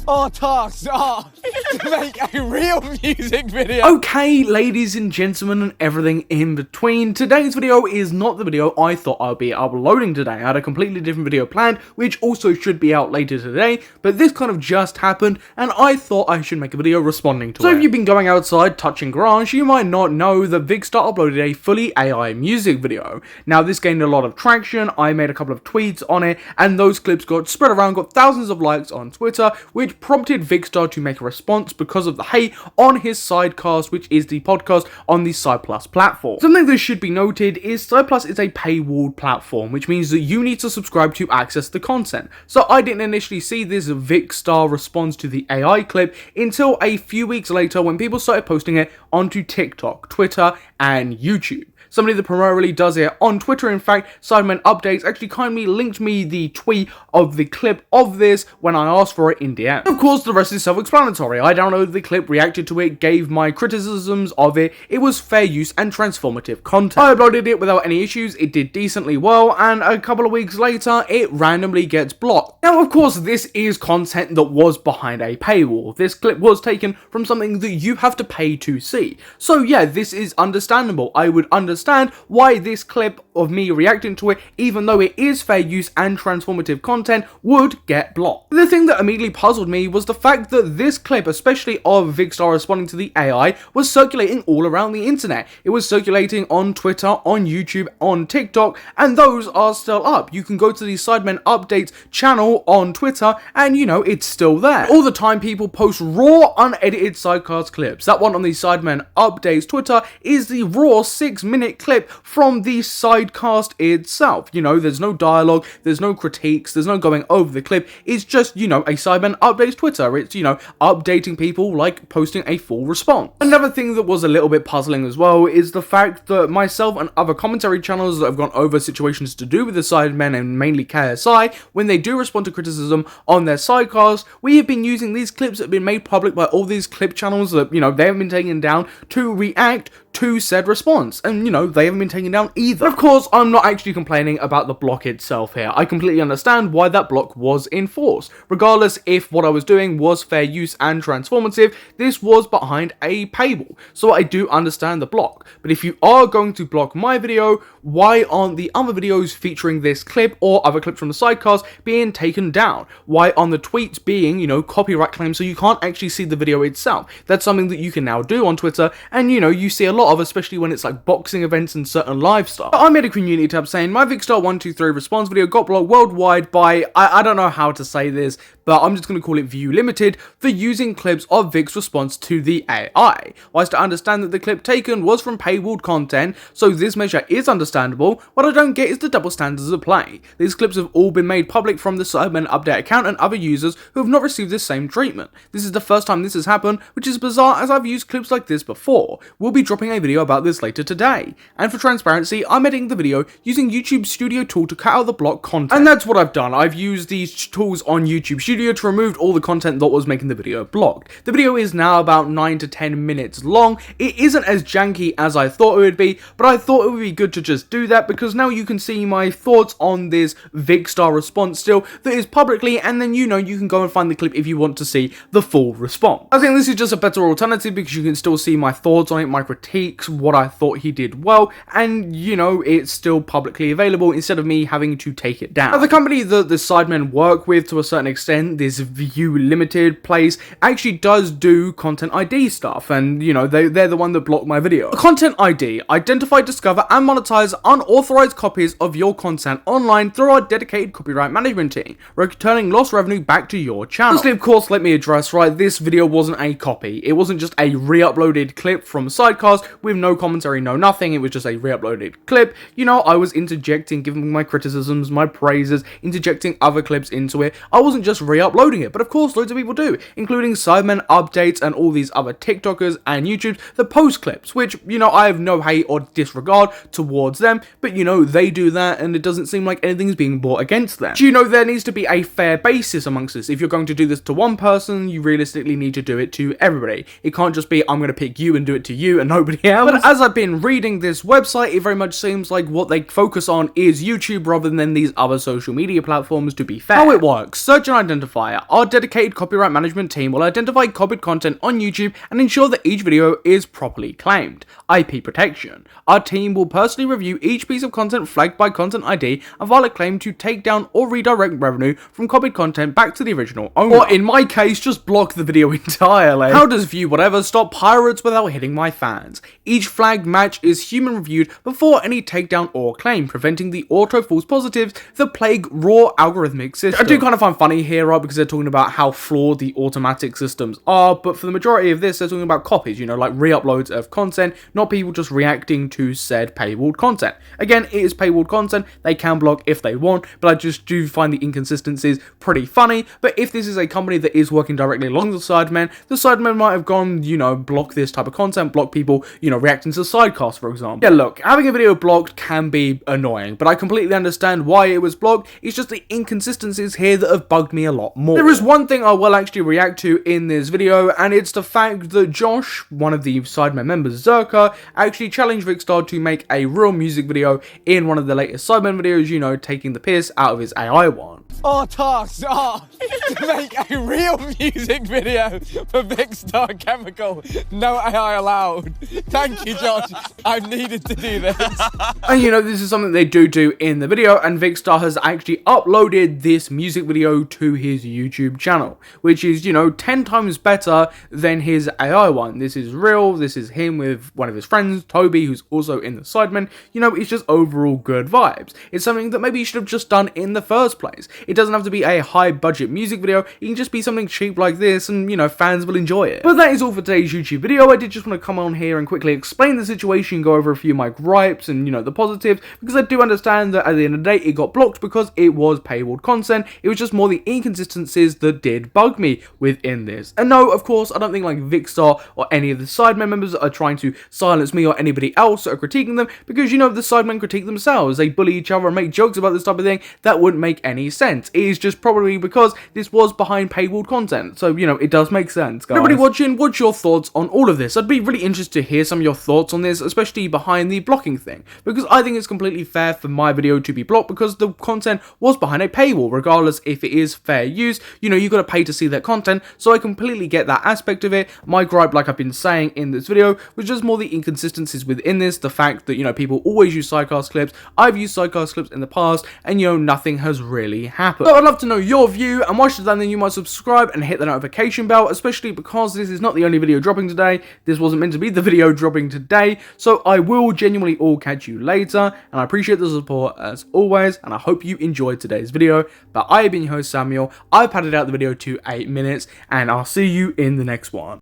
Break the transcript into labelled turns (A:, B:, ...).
A: or tasks are to make a real music video.
B: Okay, ladies and gentlemen and everything in between, today's video is not the video I thought I'd be uploading today. I had a completely different video planned, which also should be out later today, but this kind of just happened, and I thought I should make a video responding to it. So if you've been going outside touching grass, you might not know that Vikkstar uploaded a fully AI music video. Now, this gained a lot of traction, I made a couple of tweets on it, and those clips got spread around, got thousands of likes on Twitter, which prompted Vikkstar to make a response because of the hate on his Sidecast, which is the podcast on the Side Plus platform. Something that should be noted is Side Plus is a paywall platform, which means that you need to subscribe to access the content. So I didn't initially see this Vikkstar response to the AI clip until a few weeks later when people started posting it onto TikTok, Twitter, and YouTube. Somebody that primarily does it on Twitter, in fact, Sidemen Updates, actually kindly linked me the tweet of the clip of this when I asked for it in DM. Of course, the rest is self-explanatory. I downloaded the clip, reacted to it, gave my criticisms of it. It was fair use and transformative content. I uploaded it without any issues, it did decently well, and a couple of weeks later, it randomly gets blocked. Now, of course, this is content that was behind a paywall. This clip was taken from something that you have to pay to see. So yeah, this is understandable. I would understand why this clip of me reacting to it, even though it is fair use and transformative content, would get blocked. The thing that immediately puzzled me was the fact that this clip, especially of Vikkstar responding to the AI, was circulating all around the internet. It was circulating on Twitter, on YouTube, on TikTok, and those are still up. You can go to the Sidemen Updates channel on Twitter, and you know, it's still there. All the time people post raw, unedited Sidecast clips. That one on the Sidemen Updates Twitter is the raw 6-minute clip from the Sidecast itself. You know, there's no dialogue, there's no critiques, there's no going over the clip. It's just, you know, a Sidemen Updates Twitter. It's, you know, updating people, like posting a full response. Another thing that was a little bit puzzling as well is the fact that myself and other commentary channels that have gone over situations to do with the Sidemen and mainly KSI, when they do respond to criticism on their Sidecast, we have been using these clips that have been made public by all these clip channels that, you know, they have been taken down to react to said response, and you know, they haven't been taken down either. But of course, I'm not actually complaining about the block itself here. I completely understand why that block was enforced. Regardless if what I was doing was fair use and transformative, this was behind a paywall, so I do understand the block. But if you are going to block my video, why aren't the other videos featuring this clip or other clips from the Sidecast being taken down? Why aren't the tweets being, you know, copyright claims so you can't actually see the video itself? That's something that you can now do on Twitter, and you know, you see a lot of, especially when it's like boxing events and certain live stuff. I made a community tab saying my Vikkstar 123 response video got blocked worldwide by, I don't know how to say this, but I'm just going to call it View Limited, for using clips of Vik's response to the AI. Whilst I understand that the clip taken was from paywalled content, so this measure is understandable, what I don't get is the double standards of play. These clips have all been made public from the Sidemen Update account and other users who have not received this same treatment. This is the first time this has happened, which is bizarre as I've used clips like this before. We'll be dropping a video about this later today. And for transparency, I'm editing the video using YouTube Studio tool to cut out the block content. And that's what I've done. I've used these tools on YouTube Studio to remove all the content that was making the video blocked. The video is now about 9 to 10 minutes long. It isn't as janky as I thought it would be, but I thought it would be good to just do that because now you can see my thoughts on this Vikkstar response still that is publicly, and then you know, you can go and find the clip if you want to see the full response. I think this is just a better alternative because you can still see my thoughts on it, my critiques, what I thought he did well, and you know, it's still publicly available instead of me having to take it down. Now, the company that the Sidemen work with to a certain extent, this View Limited place, actually does do Content ID stuff, and you know, they're the one that blocked my video. A Content ID, identify, discover, and monetize unauthorized copies of your content online through our dedicated copyright management team, returning lost revenue back to your channel. Firstly, of course, let me address, right, this video wasn't a copy. It wasn't just a re-uploaded clip from Sidecast with no commentary, no nothing. It was just a re-uploaded clip. You know, I was interjecting, giving my criticisms, my praises, interjecting other clips into it. I wasn't just re-uploading it, but of course, loads of people do, including Sidemen Updates and all these other TikTokers and YouTubers that post clips, which, you know, I have no hate or disregard towards them, but you know, they do that and it doesn't seem like anything's being brought against them. Do you know, there needs to be a fair basis amongst this. If you're going to do this to one person, you realistically need to do it to everybody. It can't just be, I'm going to pick you and do it to you and nobody 3 hours. But as I've been reading this website, it very much seems like what they focus on is YouTube rather than these other social media platforms, to be fair. How it works: search and identifier. Our dedicated copyright management team will identify copied content on YouTube and ensure that each video is properly claimed. IP protection. Our team will personally review each piece of content flagged by Content ID and file a claim to take down or redirect revenue from copied content back to the original owner. Or in my case, just block the video entirely. How does view whatever stop pirates without hitting my fans? Each flagged match is human reviewed before any takedown or claim, preventing the auto false positives that plague raw algorithmic system. I do kind of find funny here, right, because they're talking about how flawed the automatic systems are, but for the majority of this, they're talking about copies, you know, like re-uploads of content, not people just reacting to said paywalled content. Again, it is paywalled content, they can block if they want, but I just do find the inconsistencies pretty funny. But if this is a company that is working directly along the Sidemen might have gone, you know, block this type of content, block people, you know, reacting to sidecasts, for example. Yeah, look, having a video blocked can be annoying, but I completely understand why it was blocked. It's just the inconsistencies here that have bugged me a lot more. There is one thing I will actually react to in this video, and it's the fact that Josh, one of the Sidemen members, Zerka, actually challenged Vikkstar to make a real music video in one of the latest Sidemen videos, you know, taking the piss out of his AI one.
A: Our tasks are to make a real music video for Vikkstar Chemical. No AI allowed. Thank you, Josh. I've needed to do this.
B: And you know, this is something they do in the video, and Vikkstar has actually uploaded this music video to his YouTube channel, which is, you know, 10 times better than his AI one. This is real. This is him with one of his friends, Toby, who's also in the Sidemen. You know, it's just overall good vibes. It's something that maybe you should have just done in the first place. It doesn't have to be a high budget music video, it can just be something cheap like this and, you know, fans will enjoy it. But that is all for today's YouTube video. I did just want to come on here and quickly explain the situation, go over a few of my gripes and, you know, the positives, because I do understand that at the end of the day it got blocked because it was paywalled content. It was just more the inconsistencies that did bug me within this. And no, of course, I don't think like Vikkstar or any of the Sidemen members are trying to silence me or anybody else that are critiquing them, because, you know, the Sidemen critique themselves. They bully each other and make jokes about this type of thing that wouldn't make any sense. It is just probably because this was behind paywalled content, so, you know, it does make sense, guys. Everybody watching, what's your thoughts on all of this? I'd be really interested to hear some of your thoughts on this, especially behind the blocking thing, because I think it's completely fair for my video to be blocked because the content was behind a paywall, regardless if it is fair use. You know, you gotta pay to see that content, so I completely get that aspect of it. My gripe, like I've been saying in this video, was just more the inconsistencies within this, the fact that, you know, people always use sidecast clips. I've used sidecast clips in the past, and, you know, nothing has really happened. So I'd love to know your view, and once you're done, then you might subscribe and hit the notification bell, especially because this is not the only video dropping today. This wasn't meant to be the video dropping today, so I will genuinely all catch you later, and I appreciate the support as always, and I hope you enjoyed today's video. But I have been your host, Samuel. I've padded out the video to 8 minutes, and I'll see you in the next one.